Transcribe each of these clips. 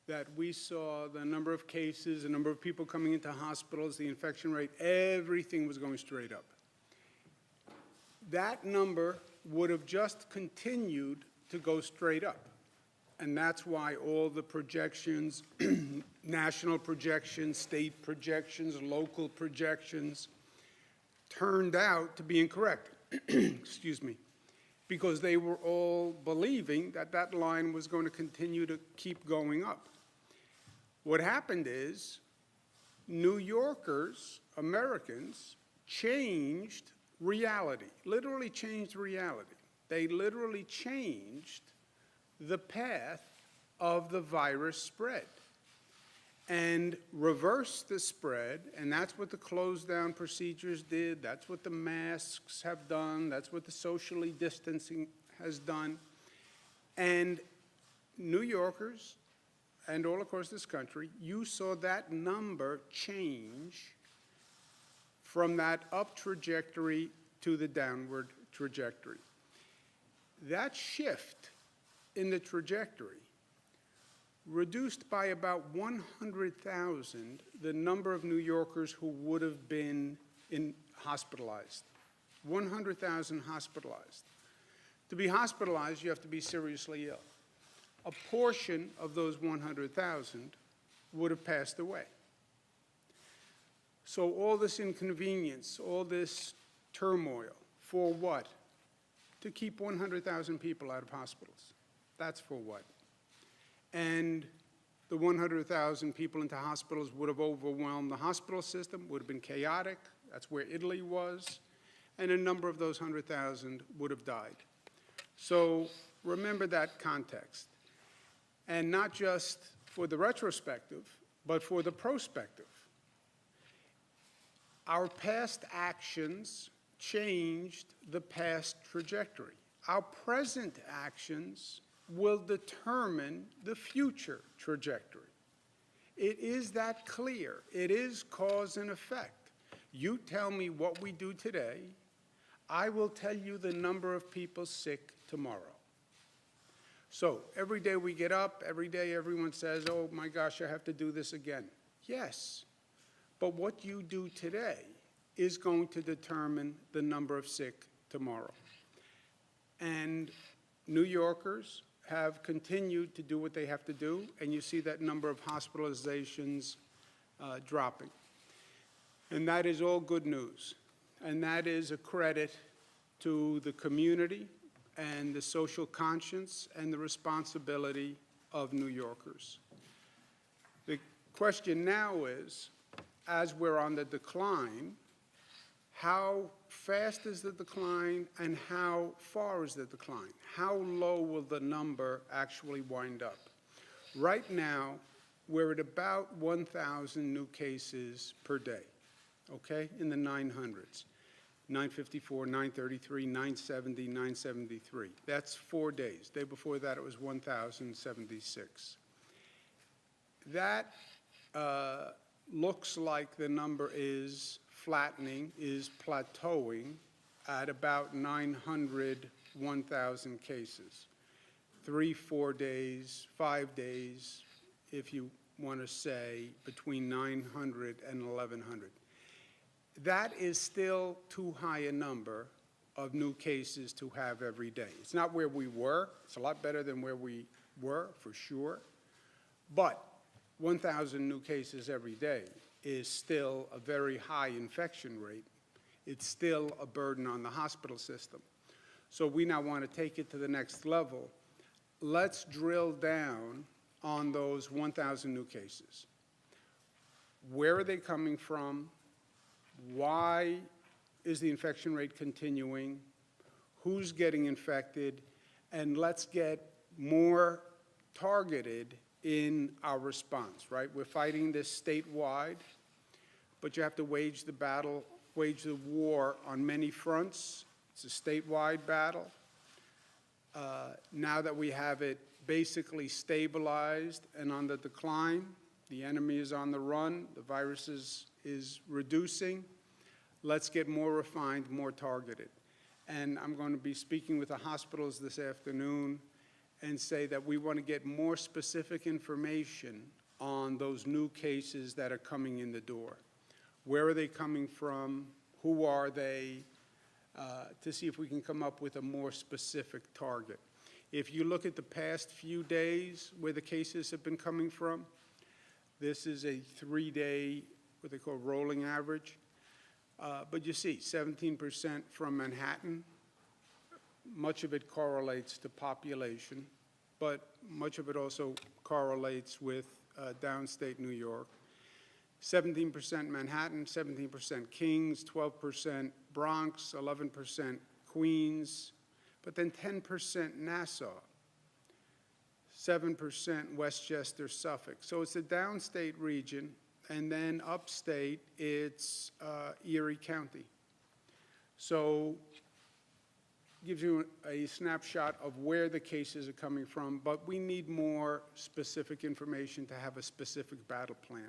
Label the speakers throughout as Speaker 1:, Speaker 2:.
Speaker 1: that we saw the number of cases, the number of people coming into hospitals, the infection rate, everything was going straight up. That number would have just continued to go straight up. And that's why all the projections, national projections, state projections, local projections, turned out to be incorrect. Excuse me. Because they were all believing that that line was going to continue to keep going up. What happened is New Yorkers, Americans, changed reality, literally changed reality. They literally changed the path of the virus spread and reversed the spread, and that's what the closed down procedures did, that's what the masks have done, that's what the socially distancing has done. And New Yorkers and all across this country, you saw that number change from that up trajectory to the downward trajectory. That shift in the trajectory reduced by about 100,000 the number of New Yorkers who would have been hospitalized. 100,000 hospitalized. To be hospitalized, you have to be seriously ill. A portion of those 100,000 would have passed away. So all this inconvenience, all this turmoil, for what? To keep 100,000 people out of hospitals. That's for what? And the 100,000 people into hospitals would have overwhelmed the hospital system, would have been chaotic. That's where Italy was. And a number of those 100,000 would have died. So remember that context. And not just for the retrospective, but for the prospective. Our past actions changed the past trajectory. Our present actions will determine the future trajectory. It is that clear. It is cause and effect. You tell me what we do today, I will tell you the number of people sick tomorrow. So every day we get up, every day everyone says, oh my gosh, I have to do this again. Yes, but what you do today is going to determine the number of sick tomorrow. And New Yorkers have continued to do what they have to do, and you see that number of hospitalizations dropping. And that is all good news. And that is a credit to the community and the social conscience and the responsibility of New Yorkers. The question now is, as we're on the decline, how fast is the decline and how far is the decline? How low will the number actually wind up? Right now, we're at about 1,000 new cases per day, okay, in the 900s. 954, 933, 970, 973. That's 4 days. The day before that, it was 1,076. That looks like the number is flattening, is plateauing at about 900, 1,000 cases. 3, 4 days, 5 days, if you want to say, between 900 and 1,100. That is still too high a number of new cases to have every day. It's not where we were. It's a lot better than where we were, for sure. But 1,000 new cases every day is still a very high infection rate. It's still a burden on the hospital system. So we now want to take it to the next level. Let's drill down on those 1,000 new cases. Where are they coming from? Why is the infection rate continuing? Who's getting infected? And let's get more targeted in our response, right? We're fighting this statewide, but you have to wage the battle, wage the war on many fronts. It's a statewide battle. Now that we have it basically stabilized and on the decline, the enemy is on the run, the virus is reducing. Let's get more refined, more targeted. And I'm going to be speaking with the hospitals this afternoon, and say that we want to get more specific information on those new cases that are coming in the door. Where are they coming from? Who are they? To see if we can come up with a more specific target. If you look at the past few days where the cases have been coming from, this is a 3-day, what they call rolling average. But you see, 17% from Manhattan. Much of it correlates to population, but much of it also correlates with downstate New York. 17% Manhattan, 17% Kings, 12% Bronx, 11% Queens, but then 10% Nassau, 7% Westchester, Suffolk. So it's a downstate region, and then upstate, it's Erie County. So gives you a snapshot of where the cases are coming from, but we need more specific information to have a specific battle plan.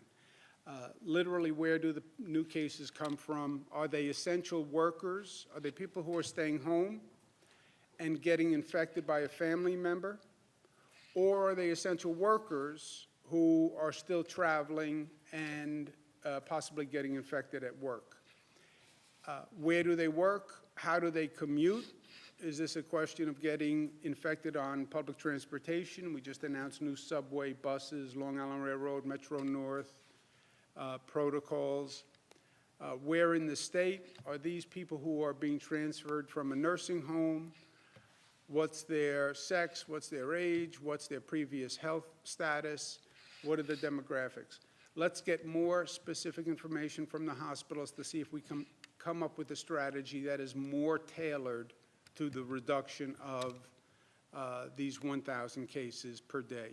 Speaker 1: Literally, where do the new cases come from? Are they essential workers? Are they people who are staying home and getting infected by a family member? Or are they essential workers who are still traveling and possibly getting infected at work? Where do they work? How do they commute? Is this a question of getting infected on public transportation? We just announced new subway, buses, Long Island Railroad, Metro North, protocols. Where in the state are these people who are being transferred from a nursing home? What's their sex? What's their age? What's their previous health status? What are the demographics? Let's get more specific information from the hospitals to see if we can come up with a strategy that is more tailored to the reduction of these 1,000 cases per day.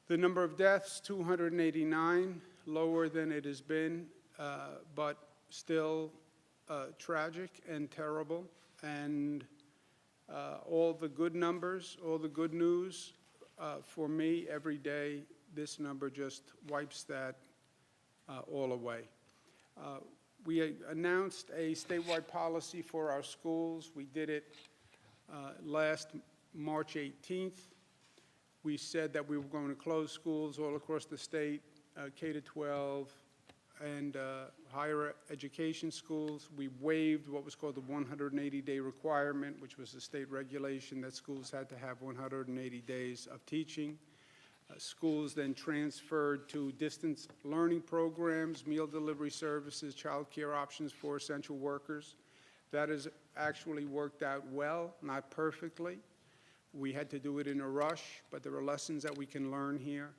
Speaker 1: The number of deaths, 289, lower than it has been, but still tragic and terrible. And all the good numbers, all the good news, for me, every day, this number just wipes that all away. We announced a statewide policy for our schools. We did it last March 18th. We said that we were going to close schools all across the state, K-12 and higher education schools. We waived what was called the 180-day requirement, which was a state regulation that schools had to have 180 days of teaching. Schools then transferred to distance learning programs, meal delivery services, child care options for essential workers. That has actually worked out well, not perfectly. We had to do it in a rush, but there are lessons that we can learn here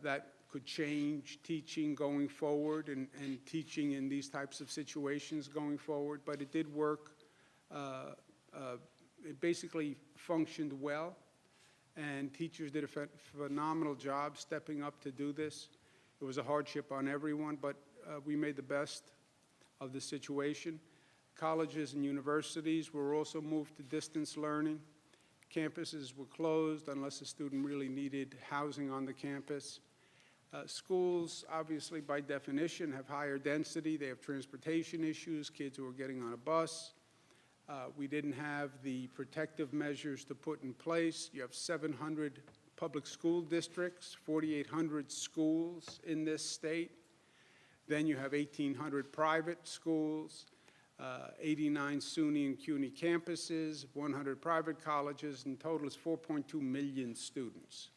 Speaker 1: that could change teaching going forward and teaching in these types of situations going forward. But it did work. It basically functioned well, and teachers did a phenomenal job stepping up to do this. It was a hardship on everyone, but we made the best of the situation. Colleges and universities were also moved to distance learning. Campuses were closed unless a student really needed housing on the campus. Schools, obviously, by definition, have higher density. They have transportation issues, kids who are getting on a bus. We didn't have the protective measures to put in place. You have 700 public school districts, 4,800 schools in this state. Then you have 1,800 private schools, 89 SUNY and CUNY campuses, 100 private colleges. In total, it's 4.2 million students.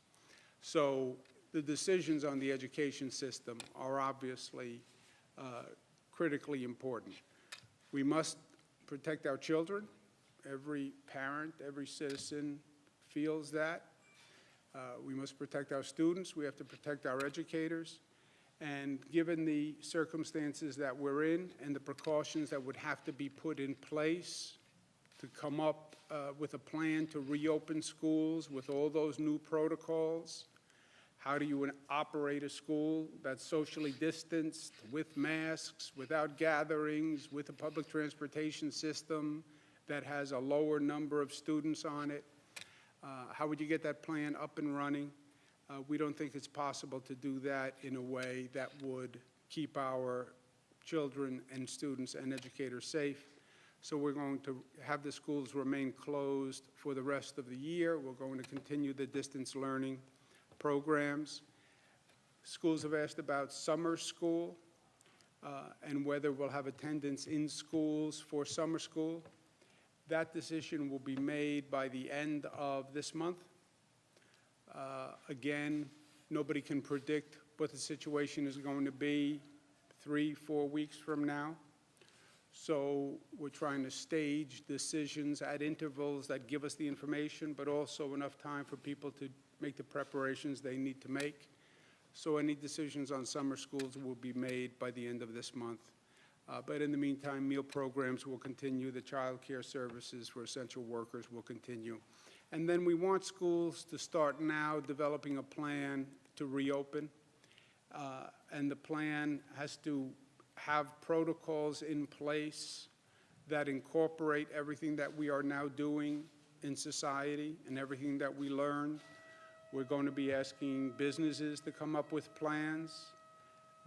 Speaker 1: So the decisions on the education system are obviously critically important. We must protect our children. Every parent, every citizen feels that. We must protect our students. We have to protect our educators. And given the circumstances that we're in and the precautions that would have to be put in place to come up with a plan to reopen schools with all those new protocols, how do you operate a school that's socially distanced, with masks, without gatherings, with a public transportation system that has a lower number of students on it? How would you get that plan up and running? We don't think it's possible to do that in a way that would keep our children and students and educators safe. So we're going to have the schools remain closed for the rest of the year. We're going to continue the distance learning programs. Schools have asked about summer school and whether we'll have attendance in schools for summer school. That decision will be made by the end of this month. Again, nobody can predict what the situation is going to be 3-4 weeks from now. So we're trying to stage decisions at intervals that give us the information, but also enough time for people to make the preparations they need to make. So any decisions on summer schools will be made by the end of this month. But in the meantime, meal programs will continue. The child care services for essential workers will continue. And then we want schools to start now developing a plan to reopen. And the plan has to have protocols in place that incorporate everything that we are now doing in society and everything that we learned. We're going to be asking businesses to come up with plans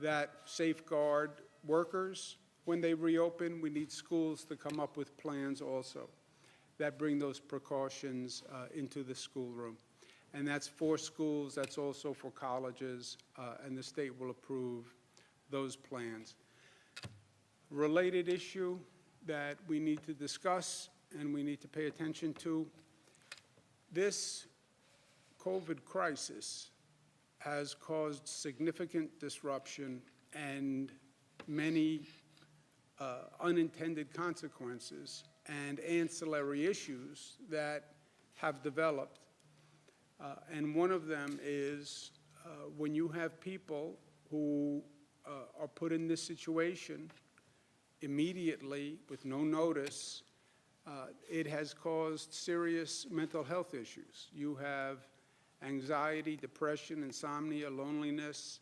Speaker 1: that safeguard workers. When they reopen, we need schools to come up with plans also that bring those precautions into the schoolroom. And that's for schools, that's also for colleges, and the state will approve those plans. Related issue that we need to discuss and we need to pay attention to, this COVID crisis has caused significant disruption and many unintended consequences and ancillary issues that have developed. And one of them is when you have people who are put in this situation immediately with no notice, it has caused serious mental health issues. You have anxiety, depression, insomnia, loneliness,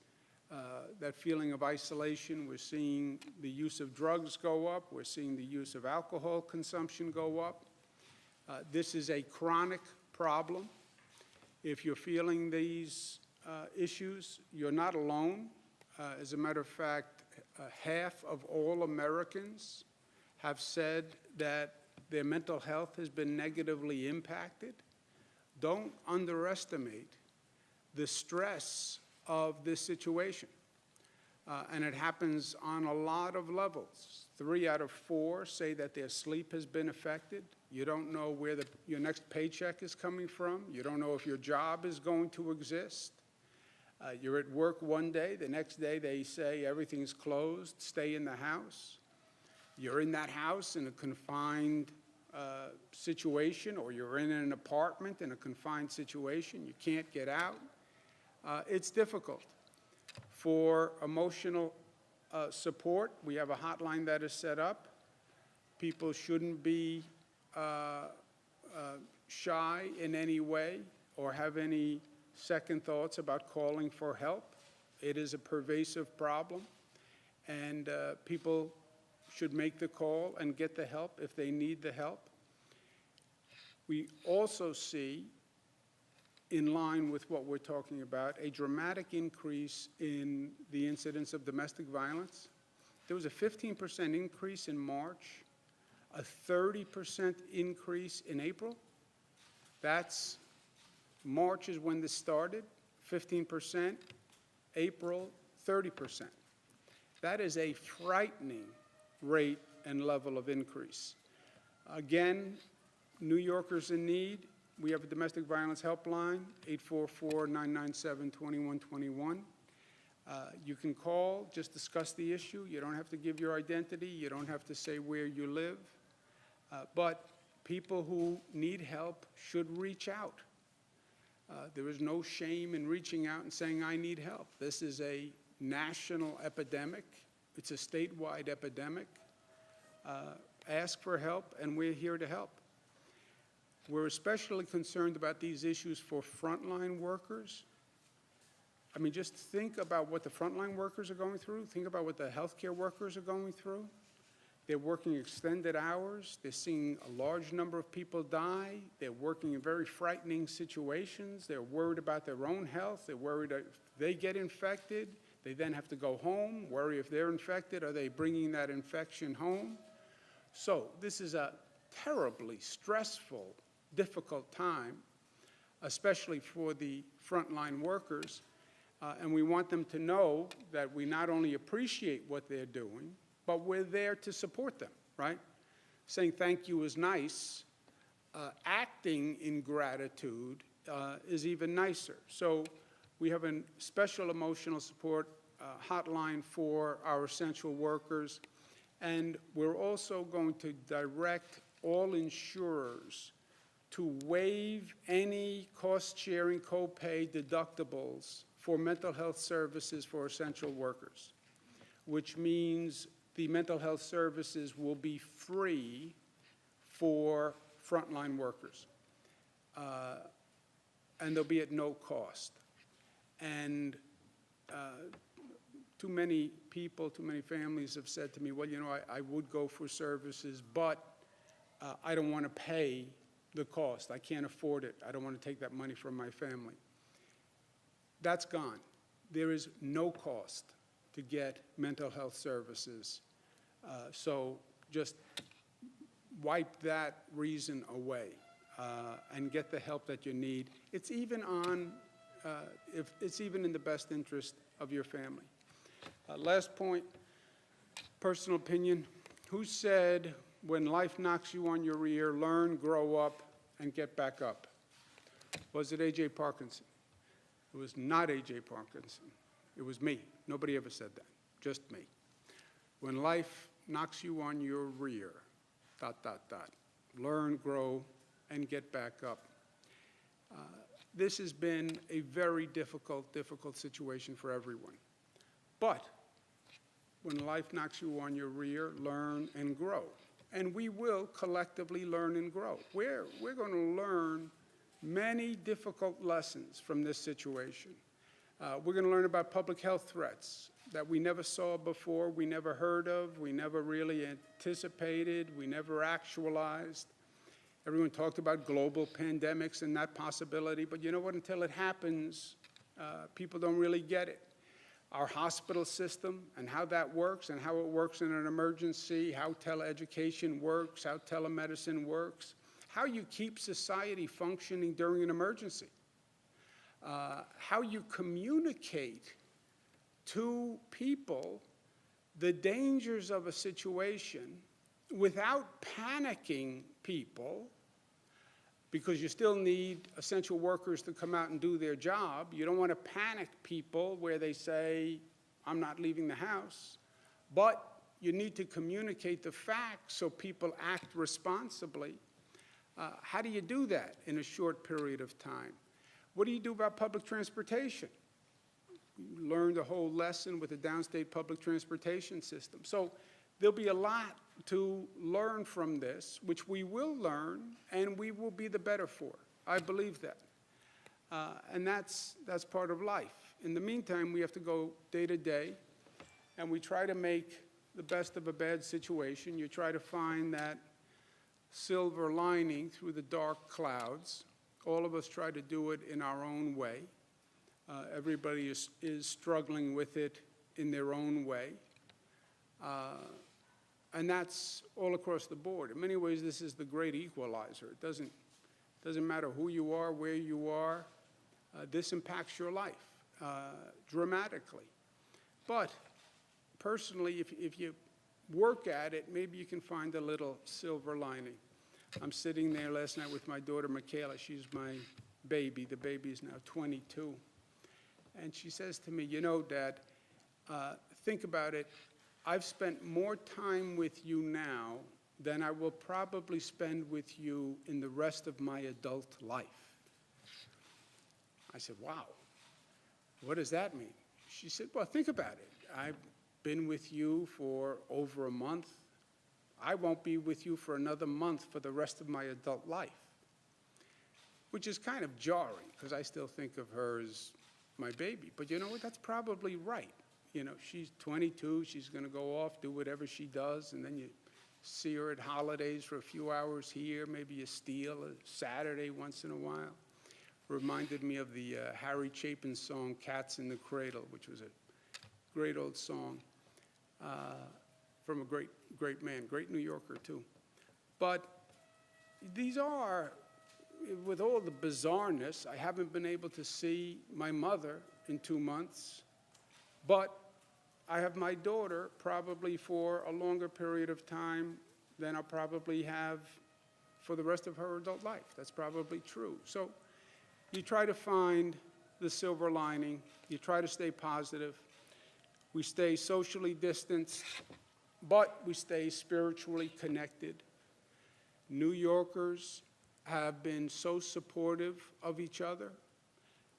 Speaker 1: that feeling of isolation. We're seeing the use of drugs go up. We're seeing the use of alcohol consumption go up. This is a chronic problem. If you're feeling these issues, you're not alone. As a matter of fact, half of all Americans have said that their mental health has been negatively impacted. Don't underestimate the stress of this situation. And it happens on a lot of levels. 3 out of 4 say that their sleep has been affected. You don't know where your next paycheck is coming from. You don't know if your job is going to exist. You're at work one day, the next day they say everything's closed, stay in the house. You're in that house in a confined situation, or you're in an apartment in a confined situation. You can't get out. It's difficult. For emotional support, we have a hotline that is set up. People shouldn't be shy in any way or have any second thoughts about calling for help. It is a pervasive problem, and people should make the call and get the help if they need the help. We also see, in line with what we're talking about, a dramatic increase in the incidence of domestic violence. There was a 15% increase in March, a 30% increase in April. That's March is when this started, 15%, April, 30%. That is a frightening rate and level of increase. Again, New Yorkers in need, we have a domestic violence helpline, 844-997-2121. You can call, just discuss the issue. You don't have to give your identity. You don't have to say where you live. But people who need help should reach out. There is no shame in reaching out and saying, I need help. This is a national epidemic. It's a statewide epidemic. Ask for help, and we're here to help. We're especially concerned about these issues for frontline workers. I mean, just think about what the frontline workers are going through. Think about what the healthcare workers are going through. They're working extended hours. They're seeing a large number of people die. They're working in very frightening situations. They're worried about their own health. They're worried that if they get infected, they then have to go home, worry if they're infected, are they bringing that infection home? So this is a terribly stressful, difficult time, especially for the frontline workers. And we want them to know that we not only appreciate what they're doing, but we're there to support them, right? Saying thank you is nice. Acting in gratitude is even nicer. So we have a special emotional support hotline for our essential workers. And we're also going to direct all insurers to waive any cost-sharing copay deductibles for mental health services for essential workers, which means the mental health services will be free for frontline workers, and they'll be at no cost. And too many people, too many families have said to me, well, you know, I would go for services, but I don't want to pay the cost. I can't afford it. I don't want to take that money from my family. That's gone. There is no cost to get mental health services. So just wipe that reason away and get the help that you need. It's even if it's even in the best interest of your family. Last point, personal opinion. Who said when life knocks you on your rear, learn, grow up, and get back up? Was it A.J. Parkinson? It was not A.J. Parkinson. It was me. Nobody ever said that, just me. When life knocks you on your rear, ... learn, grow, and get back up. This has been a very difficult situation for everyone. But when life knocks you on your rear, learn and grow. And we will collectively learn and grow. We're going to learn many difficult lessons from this situation. We're going to learn about public health threats that we never saw before, we never heard of, we never really anticipated, we never actualized. Everyone talked about global pandemics and that possibility, but you know what? Until it happens, people don't really get it. Our hospital system and how that works and how it works in an emergency, how teleeducation works, how telemedicine works, how you keep society functioning during an emergency, how you communicate to people the dangers of a situation without panicking people, because you still need essential workers to come out and do their job. You don't want to panic people where they say, I'm not leaving the house. But you need to communicate the facts so people act responsibly. How do you do that in a short period of time? What do you do about public transportation? We learned a whole lesson with the downstate public transportation system. So there'll be a lot to learn from this, which we will learn and we will be the better for. I believe that. And that's part of life. In the meantime, we have to go day to day, and we try to make the best of a bad situation. You try to find that silver lining through the dark clouds. All of us try to do it in our own way. Everybody is struggling with it in their own way. And that's all across the board. In many ways, this is the great equalizer. It doesn't matter who you are, where you are. This impacts your life dramatically. But personally, if you work at it, maybe you can find a little silver lining. I'm sitting there last night with my daughter, Michaela. She's my baby. The baby is now 22. And she says to me, you know, Dad, think about it. I've spent more time with you now than I will probably spend with you in the rest of my adult life. I said, wow, what does that mean? She said, well, think about it. I've been with you for over a month. I won't be with you for another month for the rest of my adult life, which is kind of jarring because I still think of her as my baby. But you know what? That's probably right. You know, she's 22. She's going to go off, do whatever she does, and then you see her at holidays for a few hours here. Maybe you steal a Saturday once in a while. Reminded me of the Harry Chapin song, Cats in the Cradle, which was a great old song. from a great man, great New Yorker too. But these are, with all the bizarreness, I haven't been able to see my mother in 2 months, but I have my daughter probably for a longer period of time than I'll probably have for the rest of her adult life. That's probably true. So you try to find the silver lining. You try to stay positive. We stay socially distanced, but we stay spiritually connected. New Yorkers have been so supportive of each other.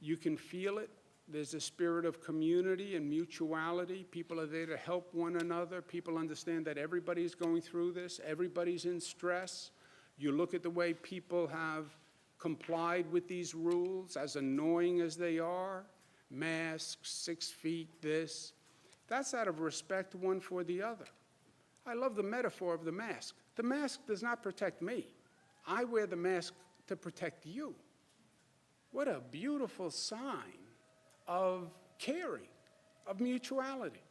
Speaker 1: You can feel it. There's a spirit of community and mutuality. People are there to help one another. People understand that everybody's going through this. Everybody's in stress. You look at the way people have complied with these rules, as annoying as they are, masks, 6 feet, this. That's out of respect one for the other. I love the metaphor of the mask. The mask does not protect me. I wear the mask to protect you. What a beautiful sign of caring, of mutuality.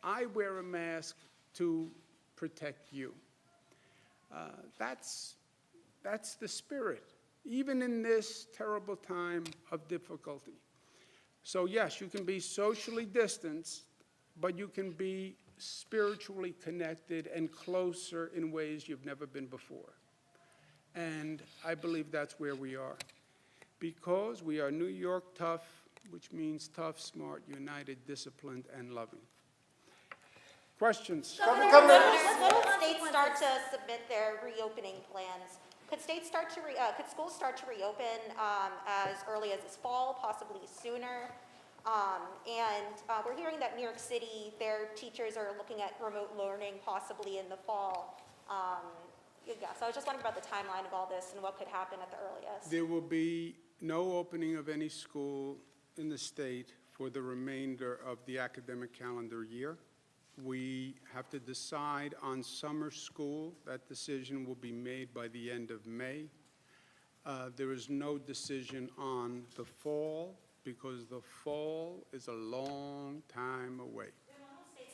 Speaker 1: I wear a mask to protect you. That's the spirit, even in this terrible time of difficulty. So yes, you can be socially distanced, but you can be spiritually connected and closer in ways you've never been before. And I believe that's where we are, because we are New York tough, which means tough, smart, united, disciplined, and loving. Questions?
Speaker 2: When will states start to submit their reopening plans? Could schools start to reopen as early as this fall, possibly sooner? We're hearing that New York City, their teachers are looking at remote learning possibly in the fall. So I was just wondering about the timeline of all this and what could happen at the earliest.
Speaker 1: There will be no opening of any school in the state for the remainder of the academic calendar year. We have to decide on summer school. That decision will be made by the end of May. There is no decision on the fall, because the fall is a long time away.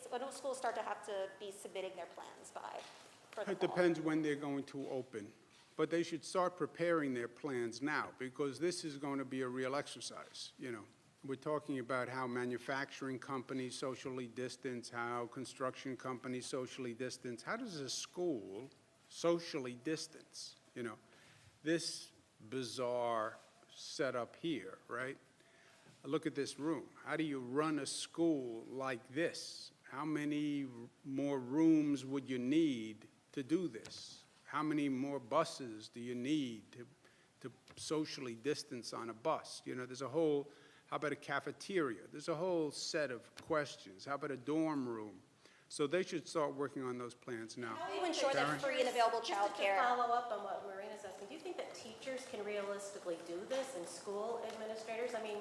Speaker 2: When will schools start to have to be submitting their plans by?
Speaker 1: It depends when they're going to open. But they should start preparing their plans now, because this is going to be a real exercise. You know, we're talking about how manufacturing companies socially distance, how construction companies socially distance. How does a school socially distance? You know, this bizarre setup here, right? Look at this room. How do you run a school like this? How many more rooms would you need to do this? How many more buses do you need to socially distance on a bus? You know, there's a whole, how about a cafeteria? There's a whole set of questions. How about a dorm room? So they should start working on those plans now.
Speaker 2: How do you ensure that free and available child care?
Speaker 3: Just to follow up on what Marina's asking, do you think that teachers can realistically do this and school administrators? I mean,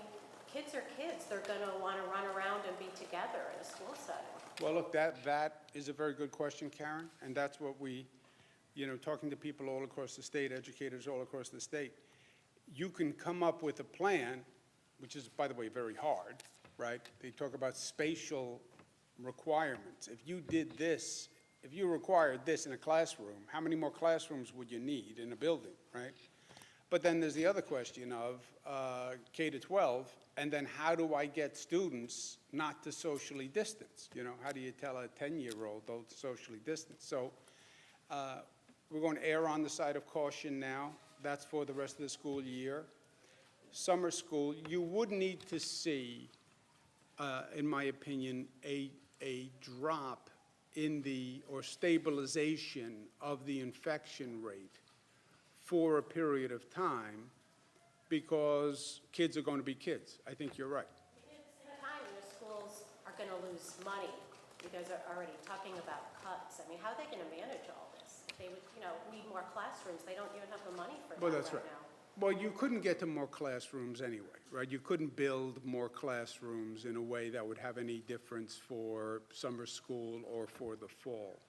Speaker 3: kids are kids. They're going to want to run around and be together in a school setting.
Speaker 1: Well, look, that is a very good question, Karen, and that's what we, you know, talking to people all across the state, educators all across the state, you can come up with a plan, which is, by the way, very hard, right? They talk about spatial requirements. If you did this, if you required this in a classroom, how many more classrooms would you need in a building, right? But then there's the other question of K to 12, and then how do I get students not to socially distance? You know, how do you tell a 10-year-old don't socially distance? So we're going to err on the side of caution now. That's for the rest of the school year. Summer school, you would need to see, in my opinion, a drop in the, or stabilization of the infection rate for a period of time, because kids are going to be kids. I think you're right.
Speaker 3: At the same time, the schools are going to lose money. You guys are already talking about cuts. I mean, how are they going to manage all this? They would, you know, need more classrooms. They don't even have the money for
Speaker 1: Well,
Speaker 3: that
Speaker 1: that's right.
Speaker 3: now.
Speaker 1: Well, you couldn't get to more classrooms anyway, right? You couldn't build more classrooms in a way that would have any difference for summer school or for the fall.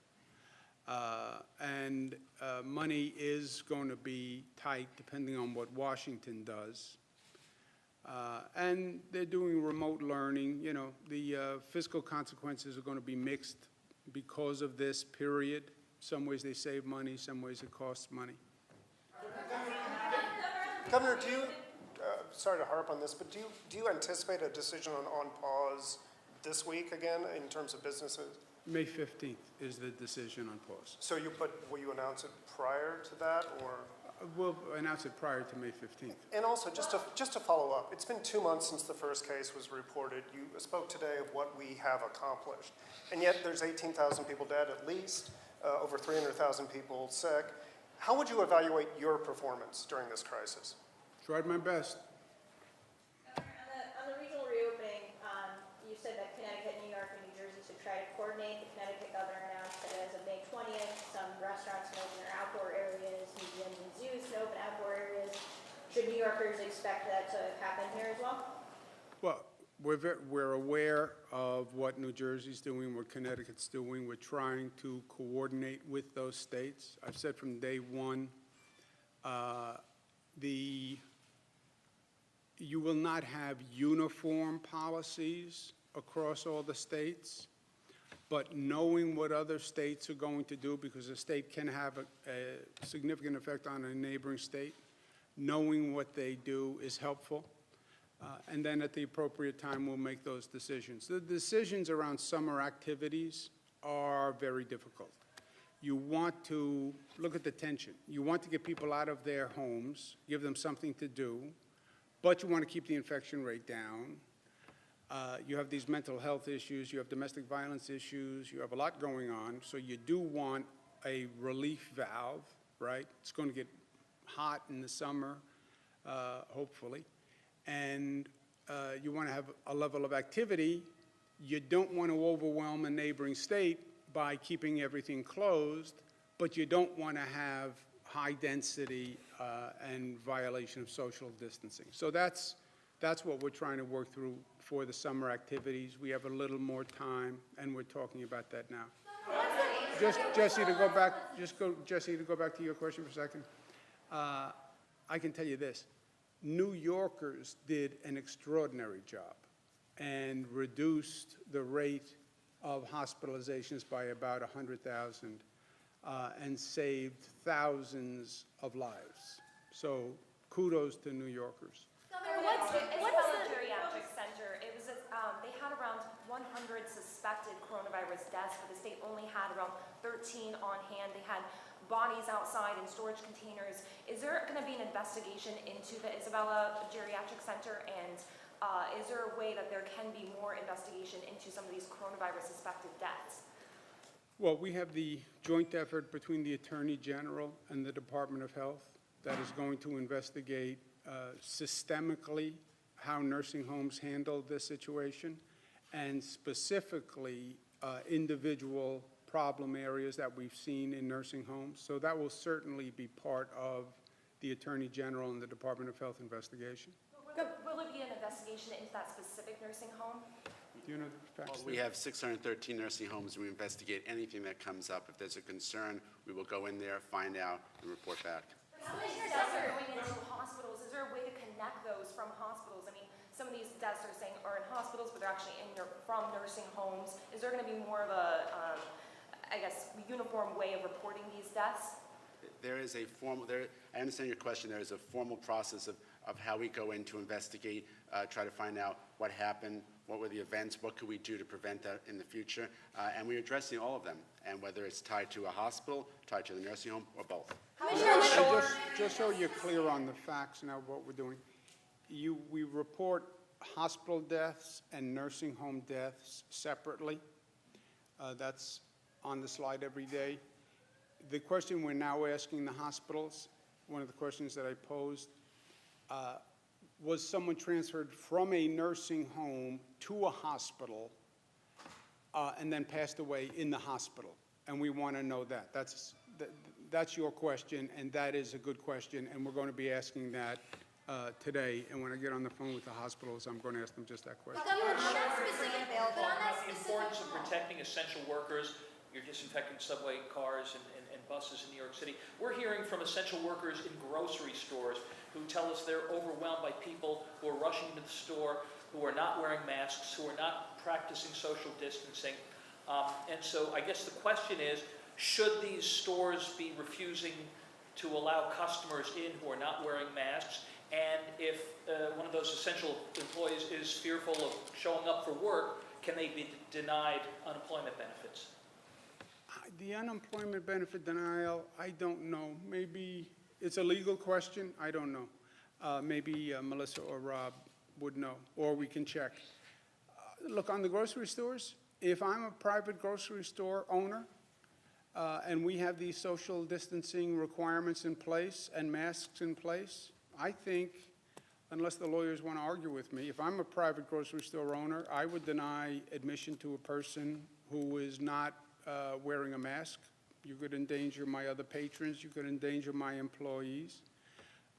Speaker 1: Money is going to be tight depending on what Washington does. And they're doing remote learning. You know, the fiscal consequences are going to be mixed because of this period. Some ways they save money, some ways it costs money.
Speaker 4: Governor, do you, sorry to harp on this, but do you anticipate a decision on pause this week again in terms of businesses?
Speaker 1: May 15th is the decision on pause.
Speaker 4: So will you announce it prior to that, or?
Speaker 1: We'll announce it prior to May 15th.
Speaker 4: And also, just to follow up, it's been 2 months since the first case was reported. You spoke today of what we have accomplished, and yet there's 18,000 people dead at least, over 300,000 people sick. How would you evaluate your performance during this crisis?
Speaker 1: Tried my best.
Speaker 5: On the regional reopening, you said that Connecticut, New York, and New Jersey should try to coordinate. The Connecticut governor announced that as of May 20th, some restaurants can open their outdoor areas, museums and zoos can open outdoor areas. Should New Yorkers expect that to happen here as well?
Speaker 1: Well, we're aware of what New Jersey's doing, what Connecticut's doing. We're trying to coordinate with those states. I've said from day one, you will not have uniform policies across all the states, but knowing what other states are going to do, because a state can have a significant effect on a neighboring state, knowing what they do is helpful. And then at the appropriate time, we'll make those decisions. The decisions around summer activities are very difficult. You want to look at the tension. You want to get people out of their homes, give them something to do, but you want to keep the infection rate down. You have these mental health issues, you have domestic violence issues, you have a lot going on, so you do want a relief valve, right? It's going to get hot in the summer, hopefully, and you want to have a level of activity. You don't want to overwhelm a neighboring state by keeping everything closed, but you don't want to have high density and violation of social distancing. So that's what we're trying to work through for the summer activities. We have a little more time, and we're talking about that now. Jesse, to go back to your question for a second. I can tell you this. New Yorkers did an extraordinary job and reduced the rate of hospitalizations by about 100,000 and saved thousands of lives. So kudos to New Yorkers.
Speaker 6: What is the geriatric center? It was they had around 100 suspected coronavirus deaths, but the state only had around 13 on hand. They had bodies outside in storage containers. Is there going to be an investigation into the Isabella Geriatric Center, and is there a way that there can be more investigation into some of these coronavirus suspected deaths?
Speaker 1: Well, we have the joint effort between the Attorney General and the Department of Health that is going to investigate systemically how nursing homes handle this situation, and specifically individual problem areas that we've seen in nursing homes. So that will certainly be part of the Attorney General and the Department of Health investigation.
Speaker 6: Will it be an investigation into that specific nursing home?
Speaker 1: Do you know the facts?
Speaker 7: Well, we have 613 nursing homes. We investigate anything that comes up. If there's a concern, we will go in there, find out, and report back.
Speaker 6: Some of these deaths are going into hospitals. Is there a way to connect those from hospitals? I mean, some of these deaths are saying are in hospitals, but they're actually from nursing homes. Is there going to be more of a, I guess, uniform way of reporting these deaths?
Speaker 7: There is a formal, I understand your question. There is a formal process of how we go in to investigate, try to find out what happened, what were the events, what could we do to prevent that in the future, and we're addressing all of them, and whether it's tied to a hospital, tied to the nursing home, or both.
Speaker 1: And just so you're clear on the facts now of what we're doing, we report hospital deaths and nursing home deaths separately. That's on the slide every day. The question we're now asking the hospitals, one of the questions that I posed, was someone transferred from a nursing home to a hospital and then passed away in the hospital? And we want to know that. That's your question, and that is a good question, and we're going to be asking that today. And when I get on the phone with the hospitals, I'm going to ask them just that question.
Speaker 8: The importance of protecting essential workers. You're disinfecting subway cars and buses in New York City. We're hearing from essential workers in grocery stores who tell us they're overwhelmed by people who are rushing to the store, who are not wearing masks, who are not practicing social distancing. And so I guess the question is, should these stores be refusing to allow customers in who are not wearing masks? And if one of those essential employees is fearful of showing up for work, can they be denied unemployment benefits?
Speaker 1: The unemployment benefit denial, I don't know. Maybe it's a legal question. I don't know. Maybe Melissa or Rob would know, or we can check. Look, on the grocery stores, if I'm a private grocery store owner and we have these social distancing requirements in place and masks in place, I think, unless the lawyers want to argue with me, if I'm a private grocery store owner, I would deny admission to a person who is not wearing a mask. You could endanger my other patrons. You could endanger my employees.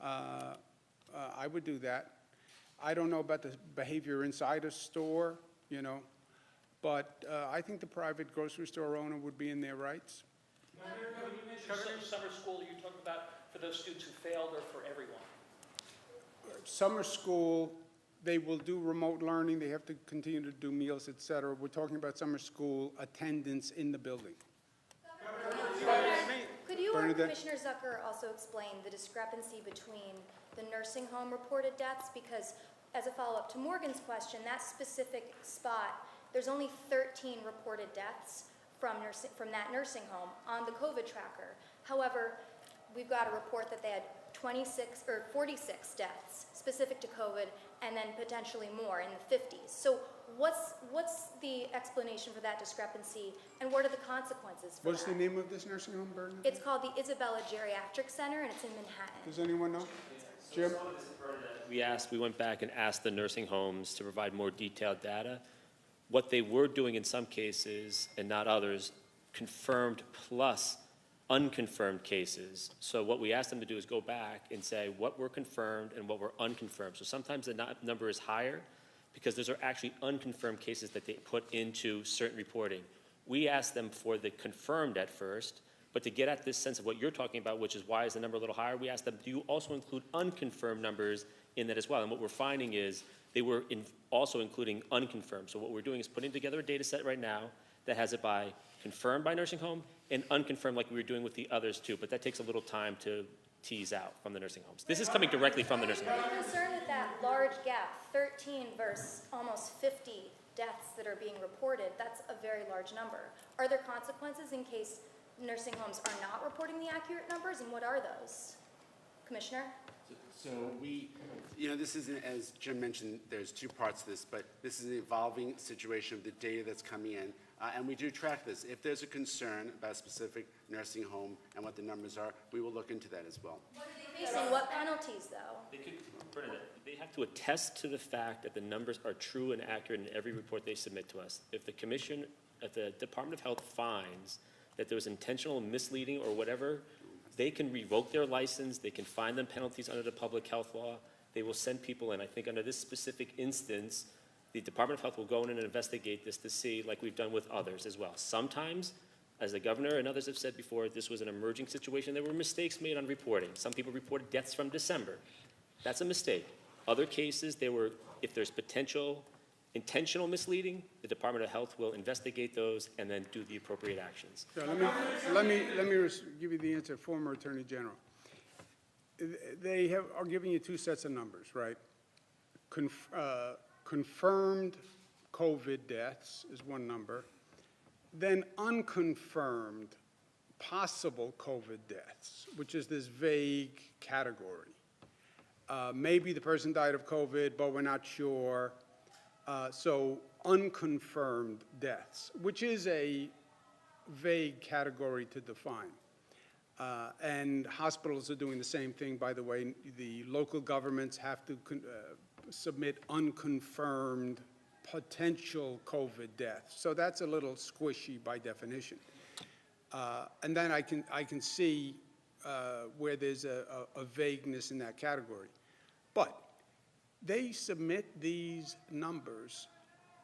Speaker 1: I would do that. I don't know about the behavior inside a store, you know, but I think the private grocery store owner would be in their rights.
Speaker 8: You mentioned summer school. Are you talking about for those students who failed or for everyone?
Speaker 1: Summer school, they will do remote learning. They have to continue to do meals, et cetera. We're talking about summer school attendance in the building.
Speaker 9: Could you or
Speaker 1: Bernadette?
Speaker 9: Commissioner Zucker also explain the discrepancy between the nursing home reported deaths? Because as a follow-up to Morgan's question, that specific spot, there's only 13 reported deaths from that nursing home on the COVID tracker. However, we've got a report that they had 26 or 46 deaths specific to COVID, and then potentially more in the 50s. So what's the explanation for that discrepancy, and what are the consequences for
Speaker 1: What's
Speaker 9: that?
Speaker 1: the name of this nursing home, Bernadette?
Speaker 9: It's called the Isabella Geriatric Center, and it's in Manhattan.
Speaker 1: Does anyone know? Jim?
Speaker 10: We went back and asked the nursing homes to provide more detailed data. What they were doing in some cases, and not others, confirmed plus unconfirmed cases. So what we asked them to do is go back and say what were confirmed and what were unconfirmed. So sometimes the number is higher because those are actually unconfirmed cases that they put into certain reporting. We asked them for the confirmed at first, but to get at this sense of what you're talking about, which is why is the number a little higher, we asked them, do you also include unconfirmed numbers in that as well? And what we're finding is they were also including unconfirmed. So what we're doing is putting together a data set right now that has it by confirmed by nursing home and unconfirmed like we were doing with the others too, but that takes a little time to tease out from the nursing homes. This is coming directly from the nursing homes.
Speaker 9: I'm concerned with that large gap, 13 versus almost 50 deaths that are being reported. That's a very large number. Are there consequences in case nursing homes are not reporting the accurate numbers, and what are those? Commissioner?
Speaker 7: So we, this isn't, as Jim mentioned, there's two parts to this, but this is an evolving situation of the data that's coming in, and we do track this. If there's a concern about a specific nursing home and what the numbers are, we will look into that as well.
Speaker 9: Facing what penalties, though?
Speaker 10: They have to attest to the fact that the numbers are true and accurate in every report they submit to us. If the commission, if the Department of Health finds that there was intentional misleading or whatever, they can revoke their license, they can fine them penalties under the public health law, they will send people in. I think under this specific instance, the Department of Health will go in and investigate this to see, like we've done with others as well. Sometimes, as the governor and others have said before, this was an emerging situation. There were mistakes made on reporting. Some people reported deaths from December. That's a mistake. Other cases, if there's potential intentional misleading, the Department of Health will investigate those and then do the appropriate actions.
Speaker 1: So let me give you the answer, former Attorney General. They are giving you two sets of numbers, right? Confirmed COVID deaths is one number, then unconfirmed possible COVID deaths, which is this vague category. Maybe the person died of COVID, but we're not sure. So unconfirmed deaths, which is a vague category to define. And hospitals are doing the same thing, by the way. The local governments have to submit unconfirmed potential COVID deaths. So that's a little squishy by definition. And then I can see where there's a vagueness in that category. But they submit these numbers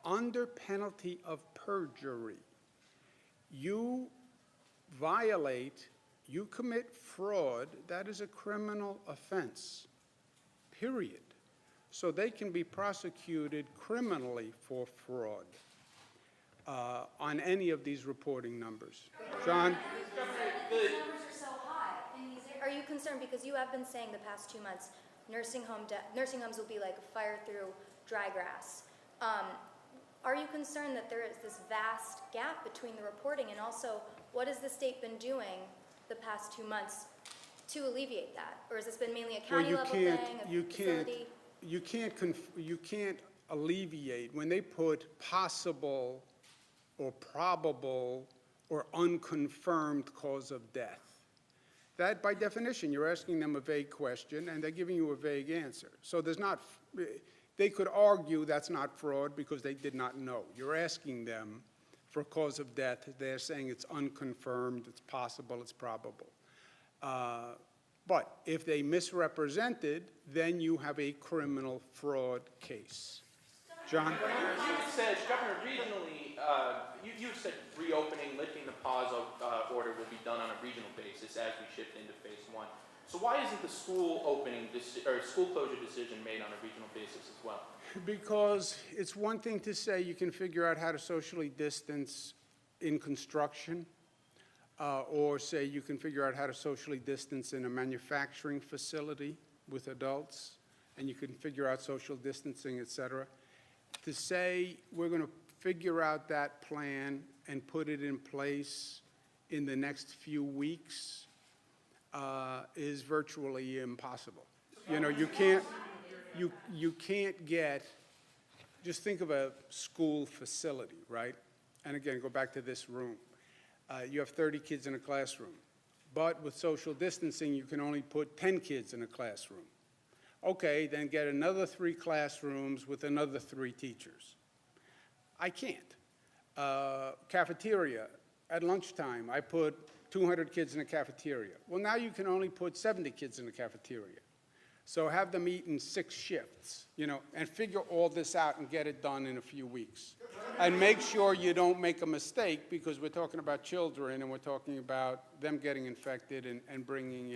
Speaker 1: under penalty of perjury. You violate, you commit fraud, that is a criminal offense, period. So they can be prosecuted criminally for fraud. on any of these reporting numbers. John?
Speaker 9: The numbers are so high in these areas. Are you concerned, because you have been saying the past 2 months, nursing homes will be like a fire through dry grass. Are you concerned that there is this vast gap between the reporting, and also what has the state been doing the past 2 months to alleviate that? Or has this been mainly a county level thing, a facility?
Speaker 1: You can't alleviate, when they put possible or probable or unconfirmed cause of death. That, by definition, you're asking them a vague question, and they're giving you a vague answer. So there's not, they could argue that's not fraud because they did not know. You're asking them for a cause of death. They're saying it's unconfirmed, it's possible, it's probable. But if they misrepresented, then you have a criminal fraud case. John?
Speaker 11: You said, Governor, regionally, you said reopening, lifting the pause order will be done on a regional basis as we shift into phase 1. So why isn't the school opening or school closure decision made on a regional basis as well?
Speaker 1: Because it's one thing to say you can figure out how to socially distance in construction, or say you can figure out how to socially distance in a manufacturing facility with adults, and you can figure out social distancing, et cetera. To say we're going to figure out that plan and put it in place in the next few weeks is virtually impossible. You know, you can't get, just think of a school facility, right? And again, go back to this room. You have 30 kids in a classroom, but with social distancing, you can only put 10 kids in a classroom. Okay, then get another 3 classrooms with another 3 teachers. I can't. Cafeteria, at lunchtime, I put 200 kids in a cafeteria. Well, now you can only put 70 kids in the cafeteria. So have them eat in 6 shifts, you know, and figure all this out and get it done in a few weeks. And make sure you don't make a mistake, because we're talking about children and we're talking about them getting infected and bringing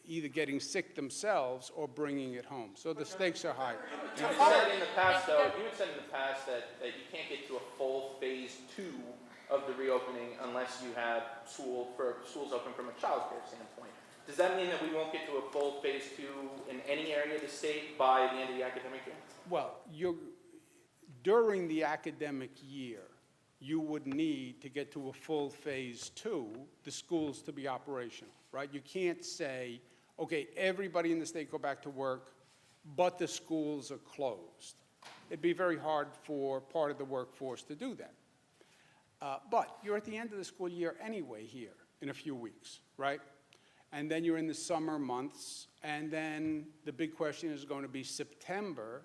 Speaker 1: either getting sick themselves or bringing it home. So the stakes are high.
Speaker 11: You had said in the past, though, that you can't get to a full phase 2 of the reopening unless you have schools open from a child care standpoint. Does that mean that we won't get to a full phase 2 in any area of the state by the end of the academic year?
Speaker 1: Well, during the academic year, you would need to get to a full phase 2, the schools to be operational, right? You can't say, okay, everybody in the state go back to work, but the schools are closed. It'd be very hard for part of the workforce to do that. But you're at the end of the school year anyway here in a few weeks, right? And then you're in the summer months, and then the big question is going to be September.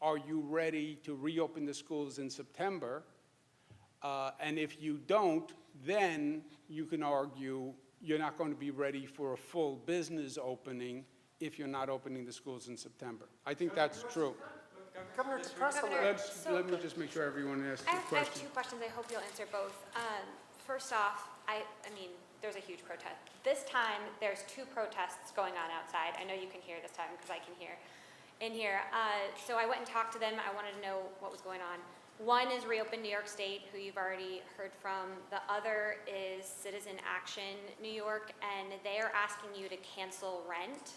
Speaker 1: Are you ready to reopen the schools in September? And if you don't, then you can argue you're not going to be ready for a full business opening if you're not opening the schools in September. I think that's true.
Speaker 4: Governor, to press on
Speaker 1: Let
Speaker 4: that.
Speaker 1: me just make sure everyone asks the
Speaker 12: I have
Speaker 1: question.
Speaker 12: 2 questions. I hope you'll answer both. First off, I mean, there's a huge protest. This time, there's 2 protests going on outside. I know you can hear this time because I can hear in here. So I went and talked to them. I wanted to know what was going on. One is Reopen New York State, who you've already heard from. The other is Citizen Action New York, and they are asking you to cancel rent.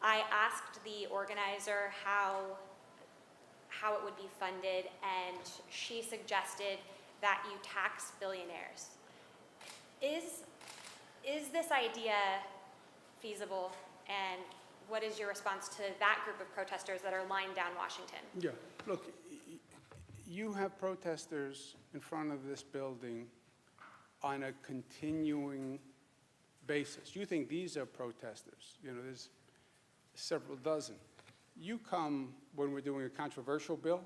Speaker 12: I asked the organizer how it would be funded, and she suggested that you tax billionaires. Is this idea feasible, and what is your response to that group of protesters that are lying down Washington?
Speaker 1: Yeah, look, you have protesters in front of this building on a continuing basis. You think these are protesters. You know, there's several dozen. You come when we're doing a controversial bill,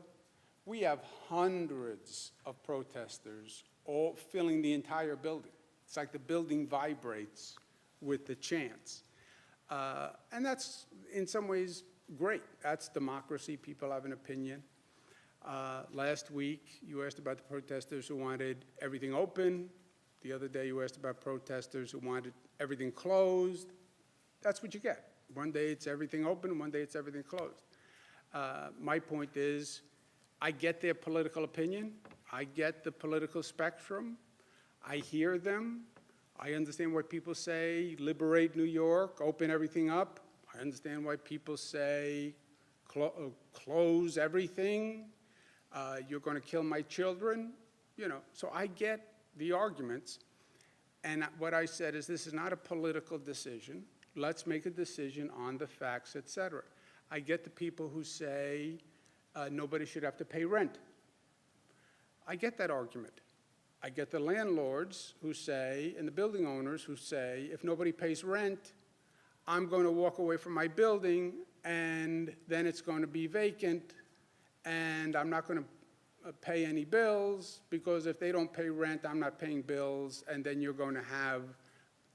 Speaker 1: we have hundreds of protesters all filling the entire building. It's like the building vibrates with the chants. And that's, in some ways, great. That's democracy. People have an opinion. Last week, you asked about the protesters who wanted everything open. The other day, you asked about protesters who wanted everything closed. That's what you get. One day it's everything open, one day it's everything closed. My point is, I get their political opinion. I get the political spectrum. I hear them. I understand why people say, liberate New York, open everything up. I understand why people say, close everything. You're going to kill my children. You know, so I get the arguments. And what I said is, this is not a political decision. Let's make a decision on the facts, et cetera. I get the people who say nobody should have to pay rent. I get that argument. I get the landlords who say, and the building owners who say, if nobody pays rent, I'm going to walk away from my building, and then it's going to be vacant, and I'm not going to pay any bills, because if they don't pay rent, I'm not paying bills, and then you're going to have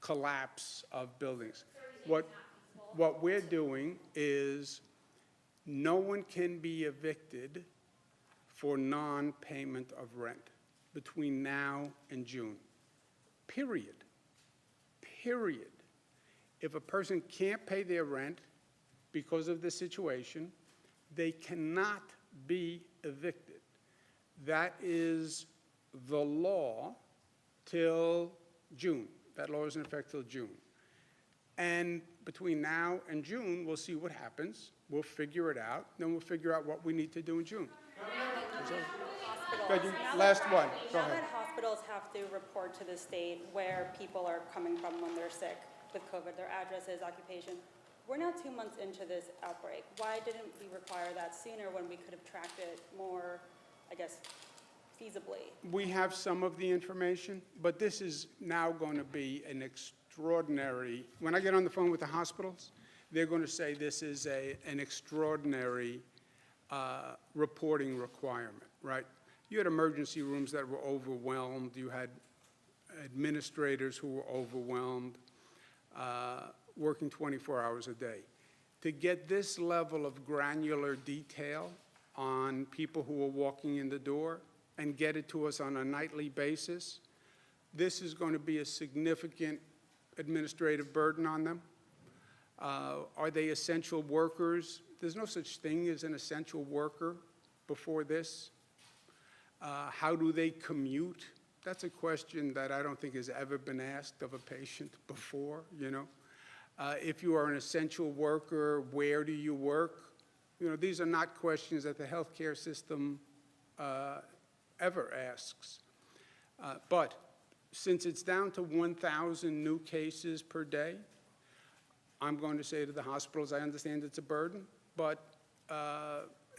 Speaker 1: collapse of buildings. What we're doing is, no one can be evicted for non-payment of rent between now and June, period. Period. If a person can't pay their rent because of the situation, they cannot be evicted. That is the law till June. That law is in effect till June. And between now and June, we'll see what happens. We'll figure it out. Then we'll figure out what we need to do in June. Last one. Go
Speaker 13: Now
Speaker 1: ahead.
Speaker 13: that hospitals have to report to the state where people are coming from when they're sick with COVID, their addresses, occupation, we're now 2 months into this outbreak. Why didn't we require that sooner when we could have tracked it more, I guess, feasibly?
Speaker 1: We have some of the information, but this is now going to be an extraordinary, when I get on the phone with the hospitals, they're going to say this is an extraordinary reporting requirement, right? You had emergency rooms that were overwhelmed. You had administrators who were overwhelmed, working 24 hours a day. To get this level of granular detail on people who are walking in the door and get it to us on a nightly basis, this is going to be a significant administrative burden on them. Are they essential workers? There's no such thing as an essential worker before this. How do they commute? That's a question that I don't think has ever been asked of a patient before, you know. If you are an essential worker, where do you work? You know, these are not questions that the healthcare system ever asks. But since it's down to 1,000 new cases per day, I'm going to say to the hospitals, I understand it's a burden, but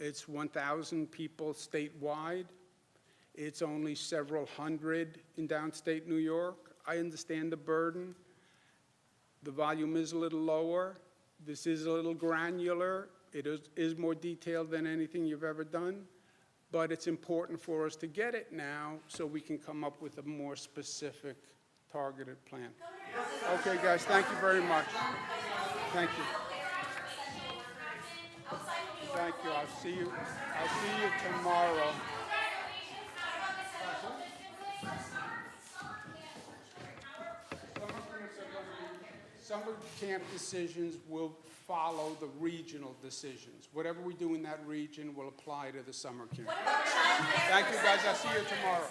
Speaker 1: it's 1,000 people statewide. It's only several hundred in downstate New York. I understand the burden. The volume is a little lower. This is a little granular. It is more detailed than anything you've ever done. But it's important for us to get it now so we can come up with a more specific, targeted plan. Okay, guys, thank you very much. Thank you. Thank you. I'll see you tomorrow. Summer camp decisions will follow the regional decisions. Whatever we do in that region will apply to the summer camp. Thank you, guys. I'll see you tomorrow.